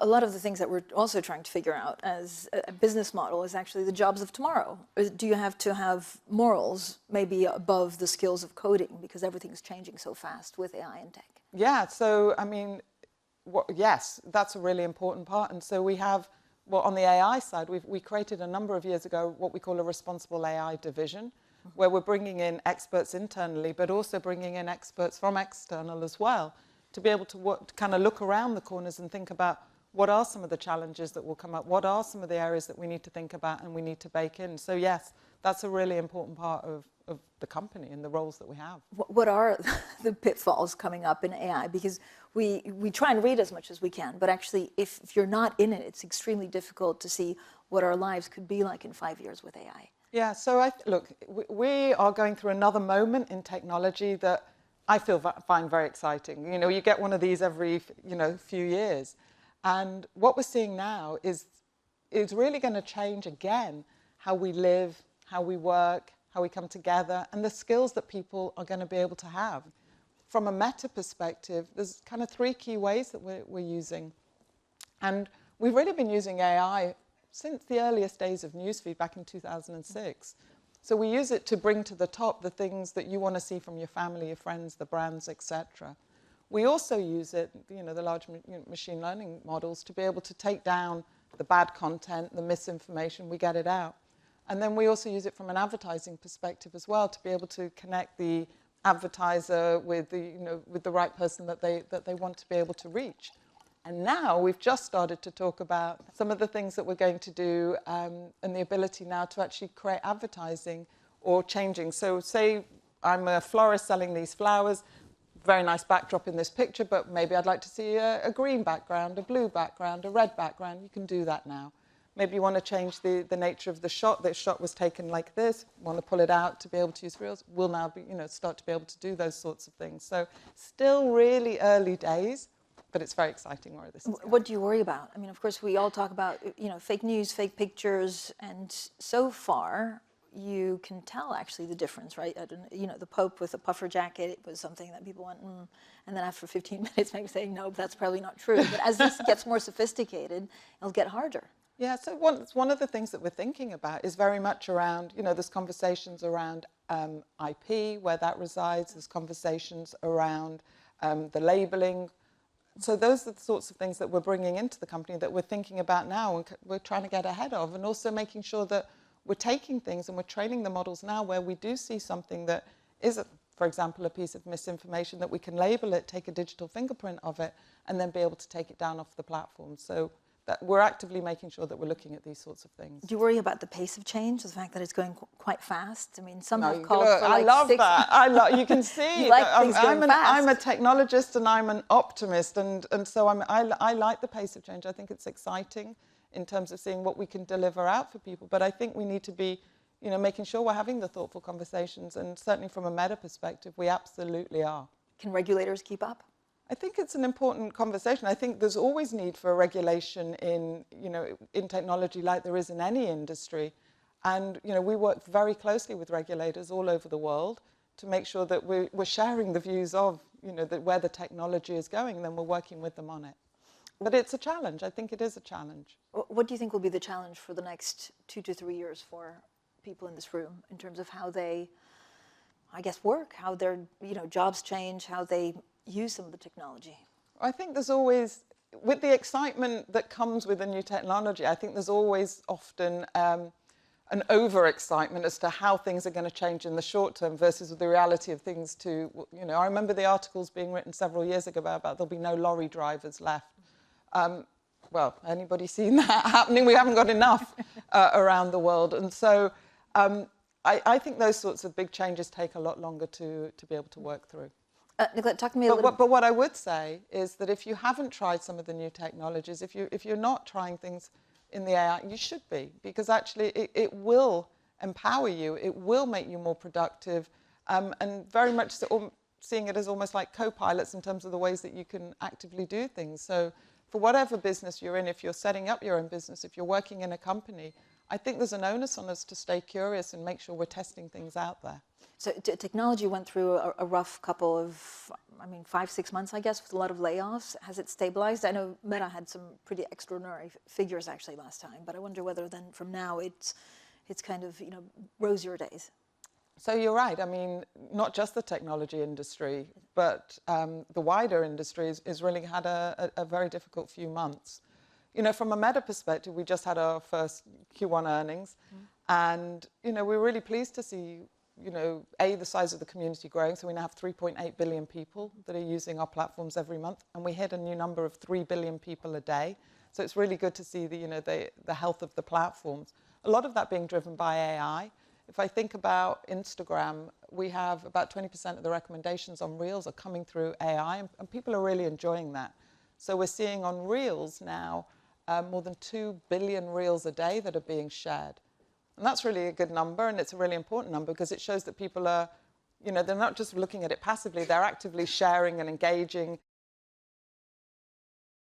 A lot of the things that we're also trying to figure out as a business model is actually the jobs of tomorrow. Do you have to have morals maybe above the skills of coding because everything's changing so fast with AI and tech? Yeah, so I mean, yes, that's a really important part. And so we have, well, on the AI side, we created a number of years ago what we call a responsible AI division, where we're bringing in experts internally, but also bringing in experts from external as well, to be able to kind of look around the corners and think about what are some of the challenges that will come up, what are some of the areas that we need to think about and we need to bake in. So yes, that's a really important part of the company and the roles that we have. What are the pitfalls coming up in AI? Because we try and read as much as we can, but actually if you're not in it, it's extremely difficult to see what our lives could be like in 5 years with AI. Yeah, so look, we are going through another moment in technology that I find very exciting. You know, you get one of these every, few years. And what we're seeing now is really going to change again how we live, how we work, how we come together, and the skills that people are going to be able to have. From a meta perspective, there's kind of 3 key ways that we're using. And we've really been using AI since the earliest days of newsfeed back in 2006. So we use it to bring to the top the things that you want to see from your family, your friends, the brands, etc. We also use it, the large machine learning models, to be able to take down the bad content, the misinformation, we get it out. And then we also use it from an advertising perspective as well, to be able to connect the advertiser with the right person that they want to be able to reach. And now we've just started to talk about some of the things that we're going to do and the ability now to actually create advertising or changing. So say I'm a florist selling these flowers, very nice backdrop in this picture, but maybe I'd like to see a green background, a blue background, a red background. You can do that now. Maybe you want to change the nature of the shot. This shot was taken like this. Want to pull it out to be able to use reels. We'll now start to be able to do those sorts of things. So still really early days, but it's very exciting where this is going. What do you worry about? I mean, of course, we all talk about fake news, fake pictures, and so far you can tell actually the difference, right? The Pope with a puffer jacket, it was something that people went, and then after 15 minutes, maybe saying, no, that's probably not true. But as this gets more sophisticated, it'll get harder. Yeah, so one of the things that we're thinking about is very much around, there's conversations around IP, where that resides. There's conversations around the labeling. So those are the sorts of things that we're bringing into the company that we're thinking about now and we're trying to get ahead of, and also making sure that we're taking things and we're training the models now where we do see something that is, for example, a piece of misinformation, that we can label it, take a digital fingerprint of it, and then be able to take it down off the platform. So that we're actively making sure that we're looking at these sorts of things. Do you worry about the pace of change, the fact that it's going quite fast? I mean, some have called for like I love that. You can see you like things going fast. I'm a technologist and I'm an optimist, and so I like the pace of change. I think it's exciting in terms of seeing what we can deliver out for people. But I think we need to be, making sure we're having the thoughtful conversations, and certainly from a meta perspective, we absolutely are. Can regulators keep up? I think it's an important conversation. I think there's always need for a regulation in technology, like there is in any industry. And, we work very closely with regulators all over the world to make sure that we're sharing the views of, where the technology is going, and then we're working with them on it. But it's a challenge. I think it is a challenge. What do you think will be the challenge for the next 2 to 3 years for people in this room in terms of how they, I guess, work, how their, jobs change, how they use some of the technology? I think there's always, with the excitement that comes with a new technology, I think there's always often an over-excitement as to how things are going to change in the short term versus the reality of things I remember the articles being written several years ago about there'll be no lorry drivers left. Well, anybody seen that happening? We haven't got enough around the world. And so I think those sorts of big changes take a lot longer to be able to work through. Nicola, talk to me a little bit. But what I would say is that if you haven't tried some of the new technologies, if you're not trying things in the AI, you should be, because actually it will empower you, it will make you more productive, and very much so, seeing it as almost like co-pilots in terms of the ways that you can actively do things. So for whatever business you're in, if you're setting up your own business, if you're working in a company, I think there's an onus on us to stay curious and make sure we're testing things out there. So technology went through a rough couple of, 5, 6 months, I guess, with a lot of layoffs. Has it stabilized? I know Meta had some pretty extraordinary figures actually last time, but I wonder whether then from now it's kind of, rosier days. So you're right. I mean, not just the technology industry, but the wider industry has really had a very difficult few months. From a Meta perspective, we just had our first Q1 earnings. And, we're really pleased to see, the size of the community growing. So we now have 3.8 billion people that are using our platforms every month. And we hit a new number of 3 billion people a day. So it's really good to see the health of the platforms. A lot of that being driven by AI. If I think about Instagram, we have about 20% of the recommendations on Reels are coming through AI, and people are really enjoying that. So we're seeing on Reels now more than 2 billion Reels a day that are being shared. And that's really a good number, and it's a really important number because it shows that people are, they're not just looking at it passively, they're actively sharing and engaging